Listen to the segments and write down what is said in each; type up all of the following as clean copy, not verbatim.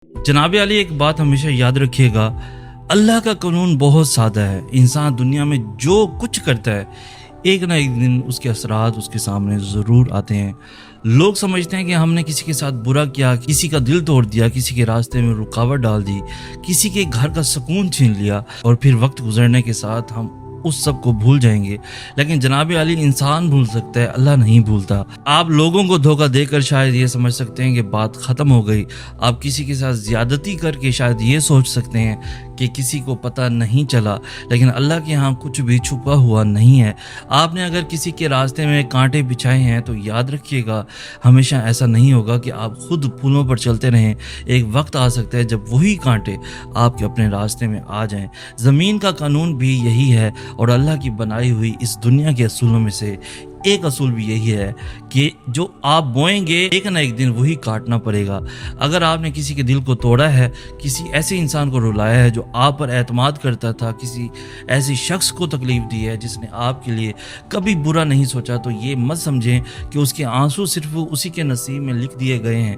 जनाब अली, एक बात हमेशा याद रखिएगा, अल्लाह का कानून बहुत सादा है। इंसान दुनिया में जो कुछ करता है एक ना एक दिन उसके असरात उसके सामने ज़रूर आते हैं। लोग समझते हैं कि हमने किसी के साथ बुरा किया, किसी का दिल तोड़ दिया, किसी के रास्ते में रुकावट डाल दी, किसी के घर का सुकून छीन लिया और फिर वक्त गुजरने के साथ हम उस सब को भूल जाएंगे। लेकिन जनाब अली, इंसान भूल सकता है, अल्लाह नहीं भूलता। आप लोगों को धोखा देकर शायद ये समझ सकते हैं कि बात ख़त्म हो गई। आप किसी के साथ ज़्यादती करके शायद ये सोच सकते हैं कि किसी को पता नहीं चला, लेकिन अल्लाह के यहाँ कुछ भी छुपा हुआ नहीं है। आपने अगर किसी के रास्ते में कांटे बिछाए हैं तो याद रखिएगा, हमेशा ऐसा नहीं होगा कि आप खुद फूलों पर चलते रहें। एक वक्त आ सकता है जब वही कांटे आपके अपने रास्ते में आ जाएं। ज़मीन का कानून भी यही है और अल्लाह की बनाई हुई इस दुनिया के असूलों में से एक असूल भी यही है कि जो आप बोएंगे एक ना एक दिन वही काटना पड़ेगा। अगर आपने किसी के दिल को तोड़ा है, किसी ऐसे इंसान को रुलाया है जो आप पर एतमाद करता था, किसी ऐसे शख्स को तकलीफ़ दी है जिसने आपके लिए कभी बुरा नहीं सोचा, तो ये मत समझें कि उसके आंसू सिर्फ उसी के नसीब में लिख दिए गए हैं।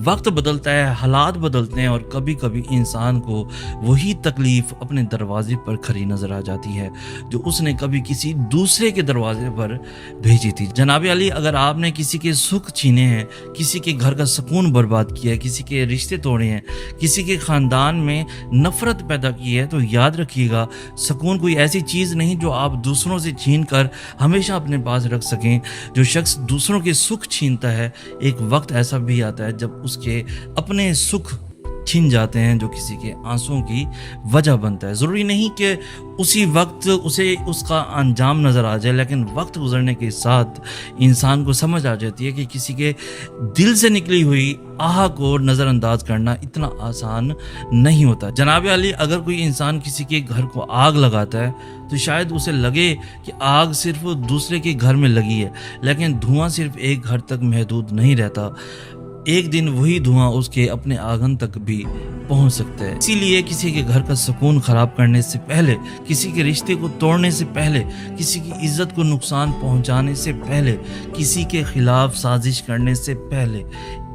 वक्त बदलता है, हालात बदलते हैं और कभी कभी इंसान को वही तकलीफ़ अपने दरवाजे पर खड़ी नज़र आ जाती है जो उसने कभी किसी दूसरे के दरवाजे पर भेजी थी। जनाब अली, अगर आपने किसी के सुख छीने हैं, किसी के घर का सुकून बर्बाद किया है, किसी के रिश्ते तोड़े हैं, किसी के ख़ानदान में नफ़रत पैदा की है, तो याद रखिएगा, सुकून कोई ऐसी चीज़ नहीं जो आप दूसरों से छीन कर हमेशा अपने पास रख सकें। जो शख्स दूसरों के सुख छीनता है, एक वक्त ऐसा भी आता है जब उसके अपने सुख छिन जाते हैं जो किसी के आंसुओं की वजह बनता है। ज़रूरी नहीं कि उसी वक्त उसे उसका अंजाम नज़र आ जाए, लेकिन वक्त गुजरने के साथ इंसान को समझ आ जाती है कि किसी के दिल से निकली हुई आह को नज़रअंदाज करना इतना आसान नहीं होता। जनाब अली, अगर कोई इंसान किसी के घर को आग लगाता है तो शायद उसे लगे कि आग सिर्फ दूसरे के घर में लगी है, लेकिन धुआं सिर्फ एक घर तक महदूद नहीं रहता। एक दिन वही धुआं उसके अपने आंगन तक भी पहुंच सकता है। इसीलिए किसी के घर का सुकून खराब करने से पहले, किसी के रिश्ते को तोड़ने से पहले, किसी की इज्जत को नुकसान पहुंचाने से पहले, किसी के खिलाफ साजिश करने से पहले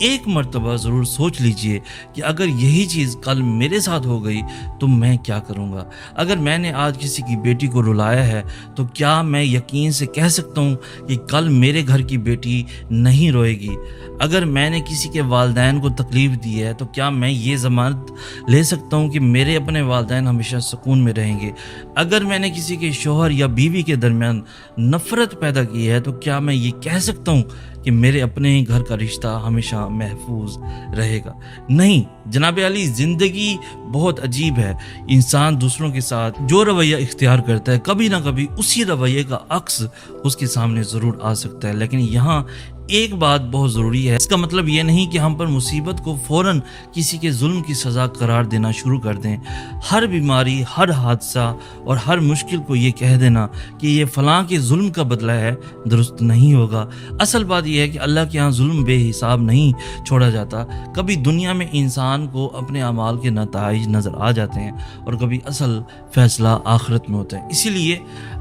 एक मर्तबा ज़रूर सोच लीजिए कि अगर यही चीज़ कल मेरे साथ हो गई तो मैं क्या करूँगा। अगर मैंने आज किसी की बेटी को रुलाया है तो क्या मैं यकीन से कह सकता हूँ कि कल मेरे घर की बेटी नहीं रोएगी। अगर मैंने किसी के वालदैन को तकलीफ़ दी है तो क्या मैं ये ज़मानत ले सकता हूँ कि मेरे अपने वालदैन हमेशा सुकून में रहेंगे। अगर मैंने किसी के शोहर या बीवी के दरमियान नफ़रत पैदा की है तो क्या मैं ये कह सकता हूँ कि मेरे अपने घर का रिश्ता हमेशा महफूज रहेगा। नहीं जनाब अली, ज़िंदगी बहुत अजीब है। इंसान दूसरों के साथ जो रवैया इख्तियार करता है, कभी ना कभी उसी रवैये का अक्स उसके सामने ज़रूर आ सकता है। लेकिन यहाँ एक बात बहुत ज़रूरी है, इसका मतलब ये नहीं कि हम पर मुसीबत को फ़ौरन किसी के जुल्म की सज़ा करार देना शुरू कर दें। हर बीमारी, हर हादसा और हर मुश्किल को ये कह देना कि ये फ़लाँ के जुल्म का बदला है, दुरुस्त नहीं होगा। असल बात यह है कि अल्लाह के यहाँ जुल्म बेहिसाब नहीं छोड़ा जाता। कभी दुनिया में इंसान को अपने अमाल के नताइज नज़र आ जाते हैं और कभी असल फ़ैसला आखिरत में होता है। इसीलिए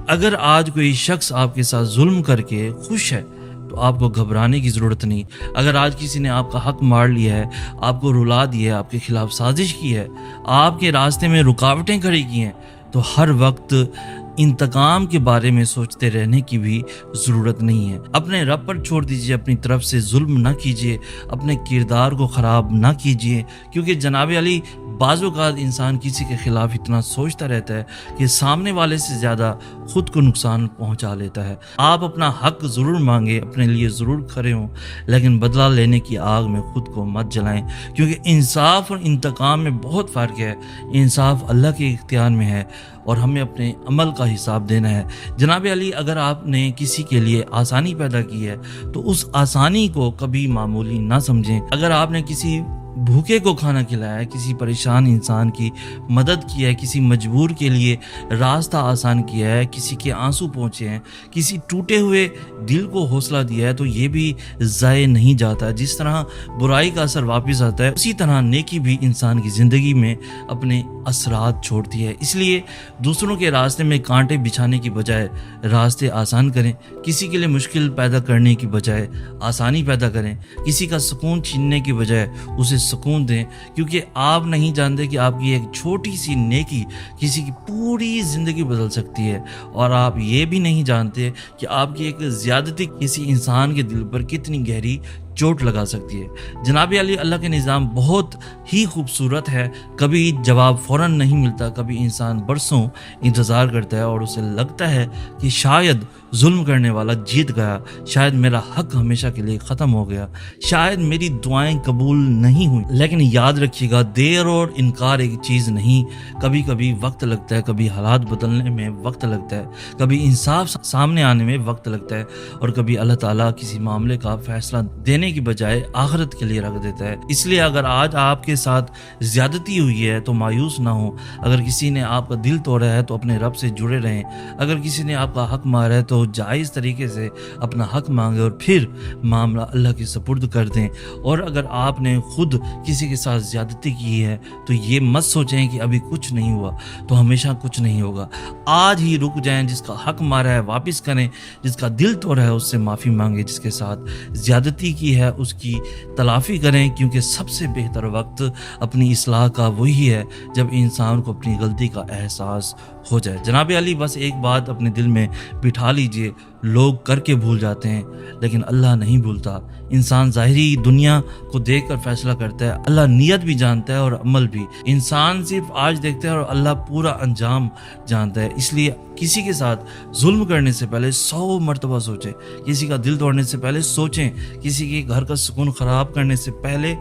अगर आज कोई शख्स आपके साथ जुल्म करके खुश है तो आपको घबराने की ज़रूरत नहीं। अगर आज किसी ने आपका हक मार लिया है, आपको रुला दिया है, आपके खिलाफ साजिश की है, आपके रास्ते में रुकावटें खड़ी की हैं, तो हर वक्त इंतकाम के बारे में सोचते रहने की भी ज़रूरत नहीं है। अपने रब पर छोड़ दीजिए, अपनी तरफ से जुल्म ना कीजिए, अपने किरदार को ख़राब ना कीजिए, क्योंकि जनाब अली, बाज़ औक़ात इंसान किसी के ख़िलाफ़ इतना सोचता रहता है कि सामने वाले से ज़्यादा खुद को नुकसान पहुंचा लेता है। आप अपना हक ज़रूर मांगे, अपने लिए ज़रूर खड़े हों, लेकिन बदला लेने की आग में खुद को मत जलाएं, क्योंकि इंसाफ और इंतकाम में बहुत फ़र्क है। इंसाफ अल्लाह के इख्तियार में है और हमें अपने अमल का हिसाब देना है। जनाब अली, अगर आपने किसी के लिए आसानी पैदा की है तो उस आसानी को कभी मामूली ना समझें। अगर आपने किसी भूखे को खाना खिलाया है, किसी परेशान इंसान की मदद की है, किसी मजबूर के लिए रास्ता आसान किया है, किसी के आंसू पहुँचे हैं, किसी टूटे हुए दिल को हौसला दिया है, तो ये भी ज़ाये नहीं जाता। जिस तरह बुराई का असर वापस आता है, उसी तरह नेकी भी इंसान की ज़िंदगी में अपने असरात छोड़ती है। इसलिए दूसरों के रास्ते में कांटे बिछाने की बजाय रास्ते आसान करें, किसी के लिए मुश्किल पैदा करने की बजाय आसानी पैदा करें, किसी का सुकून छीनने की बजाय उसे سکون دیں، کیونکہ آپ نہیں جانتے کہ آپ کی ایک چھوٹی سی نیکی کسی کی پوری زندگی بدل سکتی ہے، اور آپ یہ بھی نہیں جانتے کہ آپ کی ایک زیادتی کسی انسان کے دل پر کتنی گہری چوٹ لگا سکتی ہے۔ جناب علی، اللہ کے نظام بہت ہی خوبصورت ہے، کبھی جواب فوراً نہیں ملتا، کبھی انسان برسوں انتظار کرتا ہے اور اسے لگتا ہے کہ شاید ظلم کرنے والا جیت گیا، شاید میرا حق ہمیشہ کے لیے ختم ہو گیا، شاید میری دعائیں قبول نہیں ہوئی۔ لیکن یاد رکھیے گا، دیر اور انکار ایک چیز نہیں، کبھی کبھی وقت لگتا ہے، کبھی حالات بدلنے میں وقت لگتا ہے، کبھی انصاف سامنے آنے میں وقت لگتا ہے، اور کبھی اللہ تعالیٰ کسی معاملے کا فیصلہ دینے کی بجائے آخرت کے لیے رکھ دیتا ہے۔ اس لیے اگر آج آپ کے ساتھ زیادتی ہوئی ہے تو مایوس نہ ہو، اگر کسی نے آپ کا دل توڑا ہے تو اپنے رب سے جڑے رہیں، اگر کسی نے آپ کا حق مارا ہے تو جائز طریقے سے اپنا حق مانگے اور پھر معاملہ اللہ کے سپرد کر دیں۔ اور اگر آپ نے خود کسی کے ساتھ زیادتی کی ہے تو یہ مت سوچیں کہ ابھی کچھ نہیں ہوا تو ہمیشہ کچھ نہیں ہوگا، آج ہی رک جائیں، جس کا حق مارا ہے واپس کریں، جس کا دل توڑا ہے اس سے معافی مانگیں، جس کے ساتھ زیادتی کی ہے اس کی تلافی کریں، کیونکہ سب سے بہتر وقت اپنی اصلاح کا وہی ہے جب انسان کو اپنی غلطی کا احساس ہو جائے۔ جناب علی، بس ایک بات اپنے دل میں بٹھا لیجئے، لوگ کر کے بھول جاتے ہیں لیکن اللہ نہیں بھولتا۔ انسان ظاہری دنیا کو دیکھ کر فیصلہ کرتا ہے، اللہ نیت بھی جانتا ہے اور عمل بھی۔ انسان صرف آج دیکھتا ہے اور اللہ پورا انجام جانتا ہے۔ اس لیے کسی کے ساتھ ظلم کرنے سے پہلے 100 مرتبہ سوچیں، کسی کا دل توڑنے سے پہلے سوچیں، کسی کے گھر کا سکون خراب کرنے سے پہلے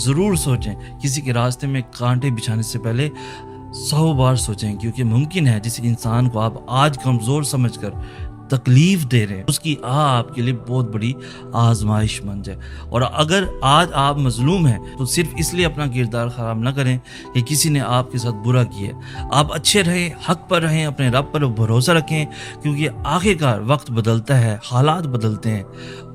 ضرور سوچیں، کسی کے راستے میں کانٹے بچھانے سے پہلے 100 بار سوچیں، کیونکہ ممکن ہے جس انسان کو آپ آج کمزور سمجھ کر تکلیف دے رہے ہیں اس کی آپ کے لیے بہت بڑی آزمائش بن جائے۔ اور اگر آج آپ مظلوم ہیں تو صرف اس لیے اپنا کردار خراب نہ کریں کہ کسی نے آپ کے ساتھ برا کیا ہے، آپ اچھے رہیں، حق پر رہیں، اپنے رب پر بھروسہ رکھیں، کیونکہ آخرکار وقت بدلتا ہے، حالات بدلتے ہیں،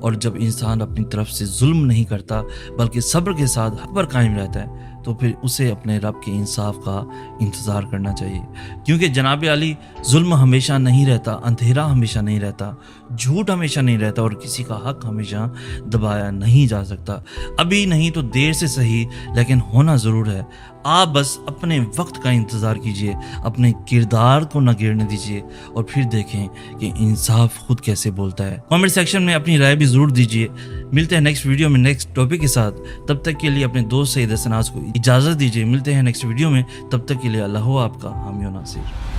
اور جب انسان اپنی طرف سے ظلم نہیں کرتا بلکہ صبر کے ساتھ حق پر قائم رہتا ہے تو پھر اسے اپنے رب کے انصاف کا انتظار کرنا چاہیے، کیونکہ جناب علی، ظلم ہمیشہ نہیں رہتا، اندھیرا ہمیشہ نہیں رہتا، جھوٹ ہمیشہ نہیں رہتا، اور کسی کا حق ہمیشہ دبایا نہیں جا سکتا۔ ابھی نہیں تو دیر سے صحیح، لیکن ہونا ضرور ہے۔ آپ بس اپنے وقت کا انتظار کیجئے، اپنے کردار کو نہ گرنے دیجئے، اور پھر دیکھیں کہ انصاف خود کیسے بولتا ہے۔ کامنٹ سیکشن میں اپنی رائے بھی ضرور دیجئے۔ ملتے ہیں نیکسٹ ویڈیو میں نیکسٹ ٹاپک کے ساتھ، تب تک کے لیے اپنے دوست سید حسن ناز کو اجازت دیجئے۔ ملتے ہیں نیکسٹ ویڈیو میں، تب تک کے لیے اللہ ہو آپ کا حامی و ناصر۔